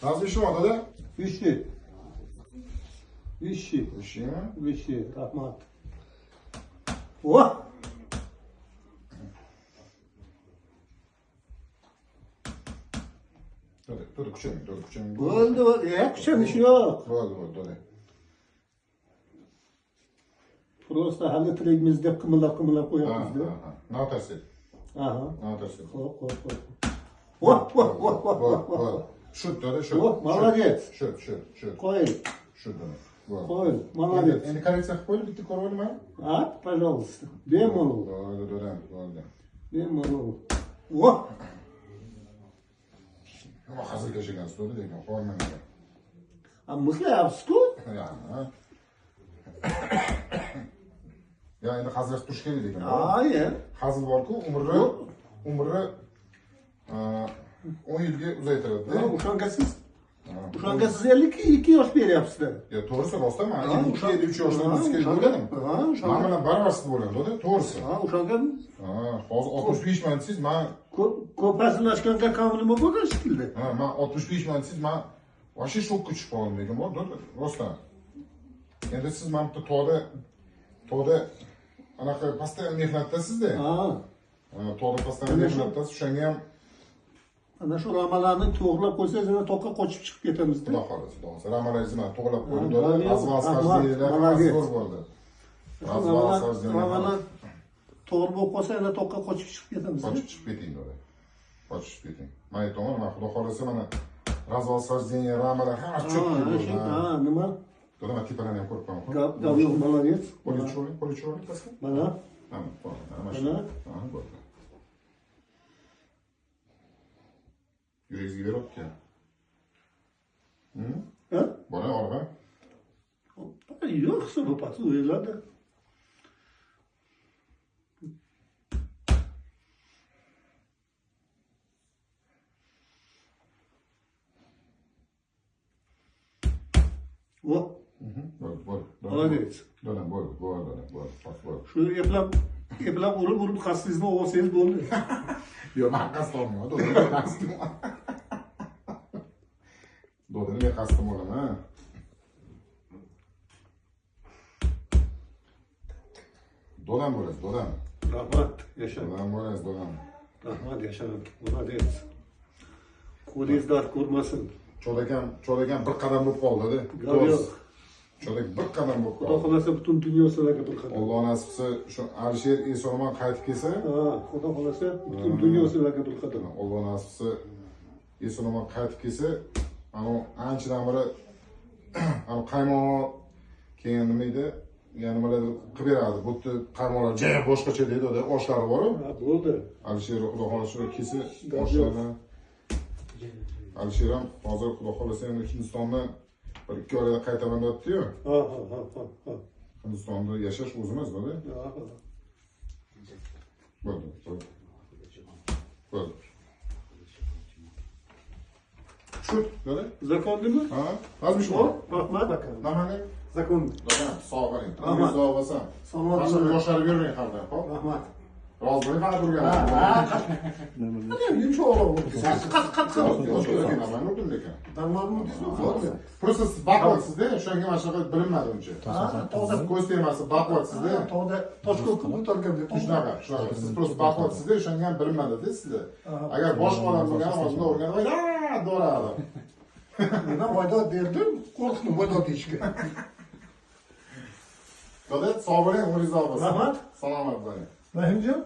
Razmishim odada? Vişi. Ishimi? Vişi. Rahmat. Oh! Dur kuchang. Bo'ldi. Kucham ishi yo'q. Bo'ldi. Просто hali tiligimiz deb qimillab qo'yapmiz-da. Notasi. Aha. Notasi. Xo'p. Voh. Shut dada, shut. Молодец. Shut. Qo'y. Shut dada. Bo'ldi. Qo'y. Молодец. Endi korreksiya qilib qo'yib bitta ko'rib olaman. Ha, пожалуйста. Bemalol. Bo'ldi. Bemalol. Voh. Ama hazır geçen sonra dedim, hormon. A mızlayapsiz-ku? Ya endi hazır tush kerak dedim. Hayır. Hazır bor-ku, umri 10 yilga uzaytiradi-da. O'shanga siz 52 yosh beryapsiz-da. Ya to'g'risi rostmi? Men 52 yoshda bizga bo'lgandim. Men bilan barobarsiz bo'ladi-da, to'g'risi. Ha, o'shanga hozir 65 man desiz, men ko'p hazillashganga kam nima bo'lgan shekilli. Ha, men 65 man desiz, men вообще shokka tushib qoldim lekin bor, rostdan. Endi siz men to'da anaqa постоянно mehnatdasiz-da. Ha. To'da постоянно mehnatdasiz, o'shanga ham ana shu ramalarni to'g'rilab qo'ysangiz, yana toqqa qochib chiqib ketamiz-da. Xudo xohlasa. Ramalarni men to'g'rilab qo'ydim. Azvaz zo'r bo'ldi. Ramalar to'g'ri bo'lib qolsa, yana toqqa qochib chiqib ketamiz. Qochib chiqib keting dedi. Qochib chiqib keting. Men aytaman, men xudo xohlasa mana razval сождение ramalar hammasi cho'kib ketdi. Ha, nima? To'da men tepalarni ham ko'rib qo'yaman. Gap yo'q, молодец. Polichori tasqa? Mana. Mana. Ha, bo'ldi. Yuragingizga beryapti. Ha? Bola olma. Yo'q, hisobi past o'yladi. Voh. Bo'ldi. Молодец. Bo'ldi. Shu eplab urib qasdingizni olsangiz bo'ldi. Yo'q, men qasd olmayman. Dodani men qasdim olaman. Dodam bo'lasiz, dodam. Rahmat, yashang. Dodam bo'lasiz, dodam. Rahmat, yashang. Молодец. Qo'lingiz dard ko'rmasin. Chodakam bir qadam bo'lib qoldi-da. Yo'q. Chodak bir qadam bo'lib Xudo qoldi. xolasa butun dunyo sizlarga bir qadam. Alloh nasib qilsa, shu Alisher Esonman qaytib kelsa, Xudo xolasa butun dunyo sizlarga bir qadam. Alloh nasib qilsa, Esonman qaytib kelsa, anchadan beri qaymoq keyin nima edi? Yani nimalardir qilib beradi. Bu yerda qaymoqlar juda boshqacha deydi-da, oshlari bor-ku. Ha, bo'ldi. Alisher xudo xolasa kelsa, oshlarni Alisher ham hozir xudo xolasa endi Hindistondan bir 2 oyda qaytaman deyapti-yu. Ha. Hindistonda yashash o'zimiz bo'ldi. Bo'ldi. Shu, dedi? Zakon nima? Ha, razmish bor. Rahmat. Namani? Zakon. Sog' bo'ling. Rahmat. Sog' bo'lsin. Salomat Boshqa bo'ling. yoshlarga bermang qardan, xo'p? Rahmat. Rozi bo'ling faqat turgan. Qani yumshoq bo'ldi. Qat. Namani o'rdim lekin. Damlarni o'tizmi? Просто siz baqvatsizda, o'shanga mana shunaqa bilinmadi uncha. To'g'ri. Ko'z tegmasi baqvatsizda. To'g'ri. Toshkent ko'targan deb. Shunaqa. Siz просто baqvatsizda, o'shanga ham bilinmadi-da sizda. Agar boshqa odam bo'lganda, hozir o'rganib, do'radi. Men voyda berdim, qo'rqdim voyda deyishga. Dada, sog' bo'ling, umringiz uzoq bo'lsin. Rahmat. Salomat bo'ling. Rahimjon.